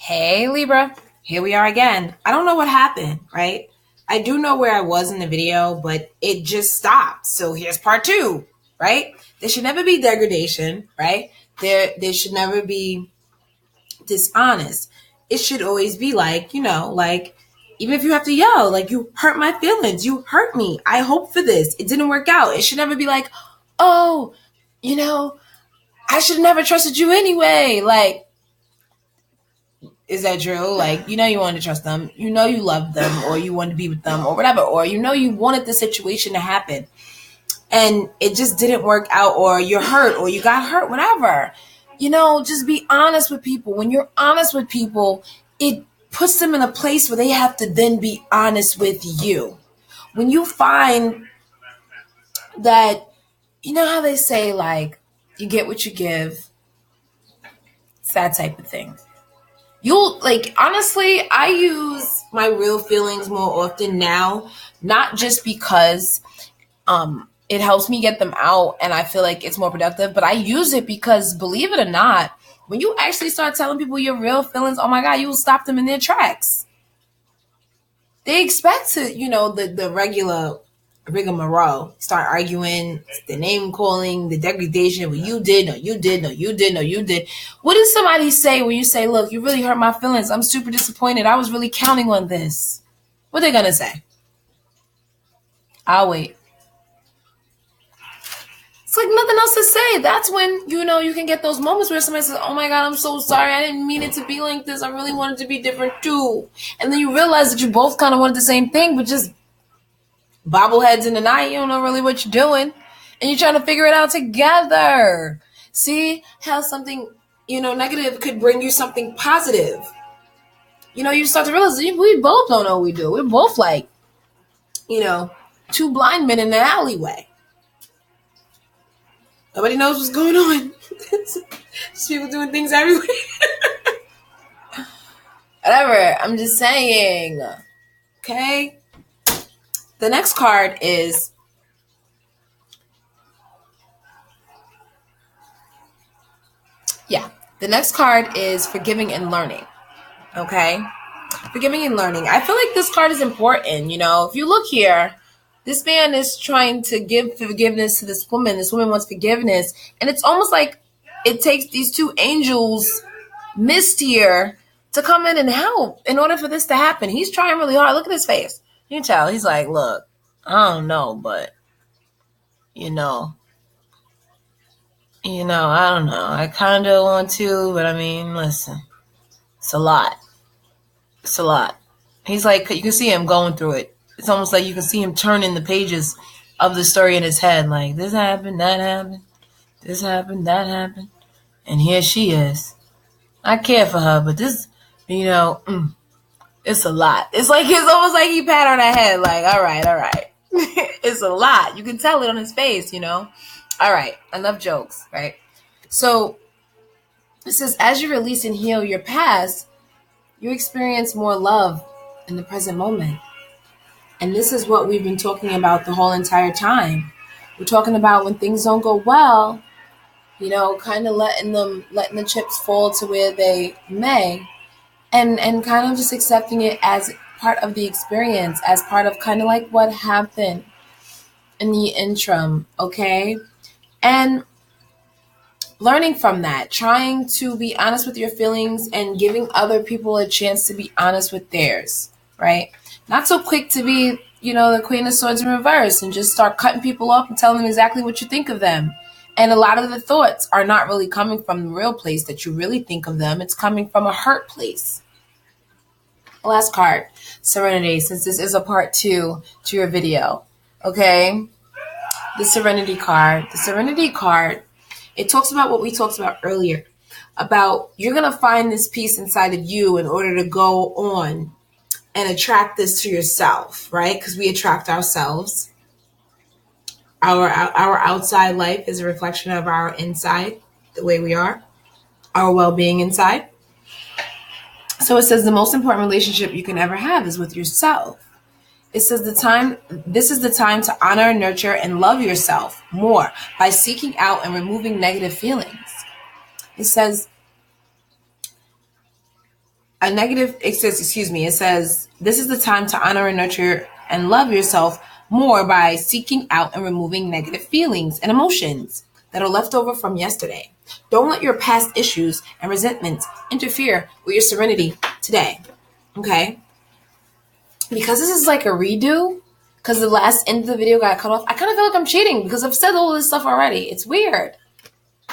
Hey Libra, here we are again. I don't know what happened, right? I do know where I was in the video, but it just stopped. So here's part two, right? There should never be degradation, right? There should never be dishonest. It should always be like, like even if you have to yell, like you hurt my feelings, you hurt me. I hope for this. It didn't work out. It should never be like, oh, you know, I should have never trusted you anyway. Like, is that true? Like, you wanted to trust them, you love them, or you wanted to be with them, or whatever, or you wanted the situation to happen, and it just didn't work out, or you're hurt, or you got hurt, whatever. Just be honest with people. When you're honest with people, it puts them in a place where they have to then be honest with you. When you find that, you know how they say, like, you get what you give, it's that type of thing. Honestly, I use my real feelings more often now, not just because it helps me get them out and I feel like it's more productive, but I use it because, believe it or not, when you actually start telling people your real feelings, oh my God, you will stop them in their tracks. They expect to, the regular rigmarole, start arguing, the name calling, the degradation. Well, you did, no, you did, no, you did, no, you did. What does somebody say when you say, look, you really hurt my feelings, I'm super disappointed, I was really counting on this? What are they gonna say? I'll wait. It's like nothing else to say. That's when, you can get those moments where somebody says, oh my God, I'm so sorry, I didn't mean it to be like this, I really wanted to be different too. And then you realize that you both kind of wanted the same thing, but just bobbleheads in the night, you don't know really what you're doing, and you're trying to figure it out together. See how something, negative could bring you something positive. You start to realize we both don't know what we do. We're both like, two blind men in an alleyway. Nobody knows what's going on. Just people doing things everywhere. Whatever, I'm just saying. Okay? The next card is the next card is forgiving and learning. Okay? Forgiving and learning. I feel like this card is important. If you look here, this man is trying to give forgiveness to this woman. This woman wants forgiveness. And it's almost like it takes these two angels missed here to come in and help in order for this to happen. He's trying really hard. Look at his face. You can tell. He's like, look, I don't know, but, I don't know. I kind of want to, but I mean, listen, it's a lot. It's a lot. He's like, you can see him going through it. It's almost like you can see him turning the pages of the story in his head. Like, this happened, that happened, this happened, that happened. And here she is. I care for her, but this, it's a lot. It's almost like he pat on her head. Like, all right. It's a lot. You can tell it on his face, All right. I love jokes, right? So it says, as you release and heal your past, you experience more love in the present moment. And this is what we've been talking about the whole entire time. We're talking about when things don't go well, kind of letting the chips fall to where they may, and kind of just accepting it as part of the experience, as part of kind of like what happened in the interim, okay? And learning from that, trying to be honest with your feelings and giving other people a chance to be honest with theirs, right? Not so quick to be, the Queen of Swords in reverse and just start cutting people off and telling them exactly what you think of them. And a lot of the thoughts are not really coming from the real place that you really think of them. It's coming from a hurt place. Last card, Serenity, since this is a part 2 to your video, okay? The Serenity card. The Serenity card, it talks about what we talked about earlier, about you're going to find this peace inside of you in order to go on and attract this to yourself, right? Because we attract ourselves. Our outside life is a reflection of our inside, the way we are, our well-being inside. So it says the most important relationship you can ever have is with yourself. It says this is the time to honor, nurture, and love yourself more by seeking out and removing negative feelings. It says, it says, this is the time to honor and nurture and love yourself more by seeking out and removing negative feelings and emotions that are left over from yesterday. Don't let your past issues and resentments interfere with your serenity today. Okay? Because this is like a redo, because the last end of the video got cut off, I kind of feel like I'm cheating because I've said all this stuff already. It's weird.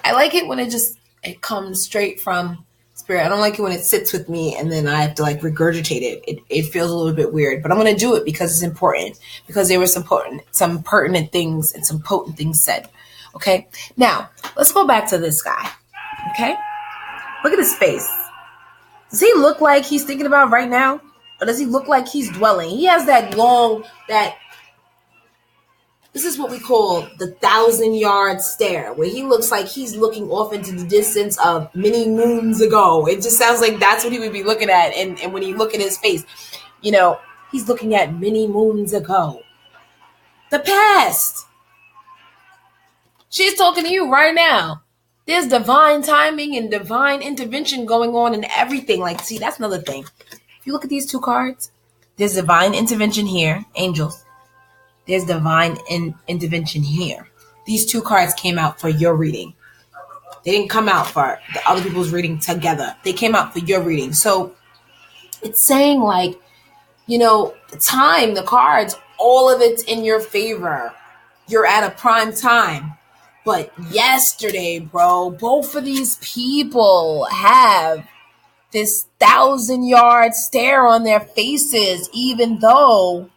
I like it when it comes straight from spirit. I don't like it when it sits with me and then I have to like regurgitate it. It feels a little bit weird, but I'm going to do it because it's important, because there were some pertinent things and some potent things said. Okay. Now let's go back to this guy. Okay. Look at his face. Does he look like he's thinking about right now? Or does he look like he's dwelling? He has this is what we call the 1,000-yard stare, where he looks like he's looking off into the distance of many moons ago. It just sounds like that's what he would be looking at. And when you look at his face, he's looking at many moons ago. The past. She's talking to you right now. There's divine timing and divine intervention going on in everything. Like, see, that's another thing. If you look at these two cards, there's divine intervention here, angels. There's divine intervention here. These two cards came out for your reading. They didn't come out for the other people's reading together. They came out for your reading. So it's saying like, the time, the cards, all of it's in your favor. You're at a prime time. But yesterday, bro, both of these people have this 1,000-yard stare on their faces, even though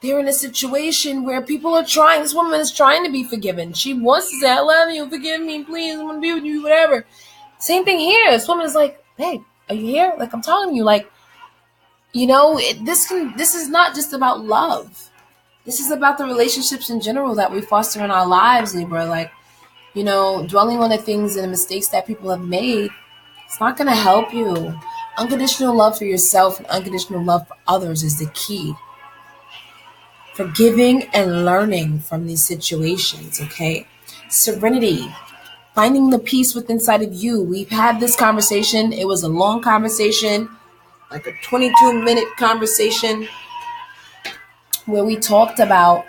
they're in a situation where people are trying. This woman is trying to be forgiven. She wants to say, I love you, forgive me, please, I want to be with you, whatever. Same thing here. This woman is like, hey, are you here? Like, I'm talking to you. Like, this is not just about love. This is about the relationships in general that we foster in our lives, Libra. Like, dwelling on the things and the mistakes that people have made, it's not going to help you. Unconditional love for yourself and unconditional love for others is the key. Forgiving and learning from these situations, okay? Serenity, finding the peace within inside of you. We've had this conversation. It was a long conversation, like a 22-minute conversation where we talked about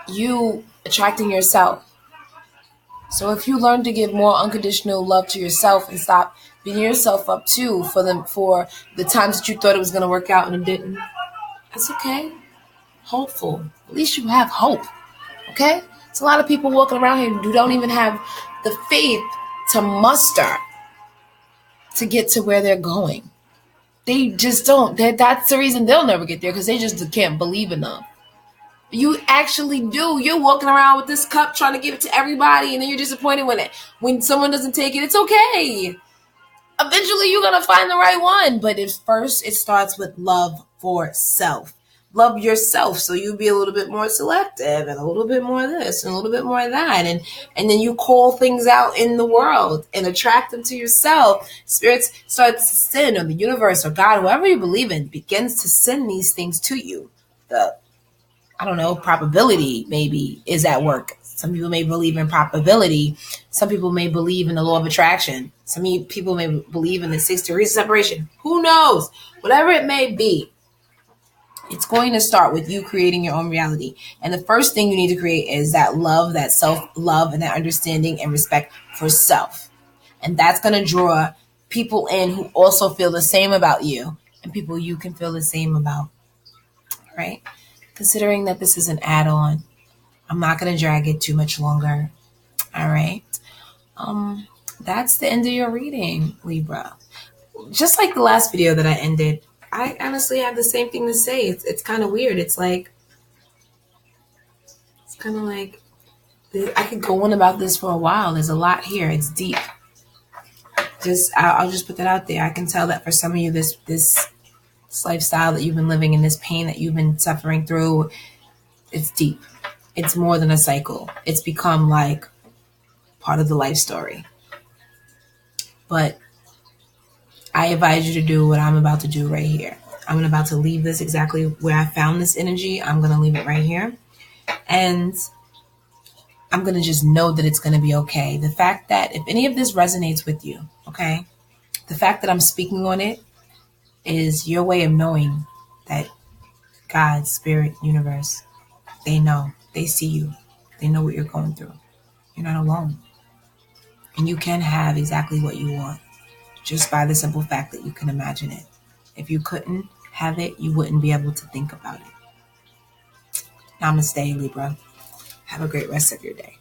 you attracting yourself. So if you learn to give more unconditional love to yourself and stop beating yourself up too for the times that you thought it was going to work out and it didn't, that's okay. Hopeful. At least you have hope. Okay? There's a lot of people walking around here who don't even have the faith to muster to get to where they're going. They just don't. That's the reason they'll never get there, because they just can't believe enough. You actually do. You're walking around with this cup trying to give it to everybody, and then you're disappointed when someone doesn't take it. It's okay. Eventually, you're going to find the right one. But first, it starts with love for self. Love yourself, so you'll be a little bit more selective and a little bit more of this and a little bit more of that. And then you call things out in the world and attract them to yourself. Spirits starts to send, or the universe or God, whoever you believe in, begins to send these things to you. Probability maybe is at work. Some people may believe in probability. Some people may believe in the law of attraction. Some people may believe in the 6 degrees of separation. Who knows? Whatever it may be, it's going to start with you creating your own reality. And the first thing you need to create is that love, that self-love, and that understanding and respect for self. And that's going to draw people in who also feel the same about you, and people you can feel the same about. Right? Considering that this is an add-on, I'm not going to drag it too much longer. All right. That's the end of your reading, Libra. Just like the last video that I ended, I honestly have the same thing to say. It's kind of weird. It's kind of like, I could go on about this for a while. There's a lot here. It's deep. I'll just put that out there. I can tell that for some of you, this lifestyle that you've been living and this pain that you've been suffering through, it's deep. It's more than a cycle. It's become like part of the life story. But I advise you to do what I'm about to do right here. I'm about to leave this exactly where I found this energy. I'm going to leave it right here. And I'm going to just know that it's going to be okay. The fact that if any of this resonates with you, okay, the fact that I'm speaking on it is your way of knowing that God, spirit, universe, they know, they see you, they know what you're going through. You're not alone. And you can have exactly what you want just by the simple fact that you can imagine it. If you couldn't have it, you wouldn't be able to think about it. Namaste, Libra. Have a great rest of your day.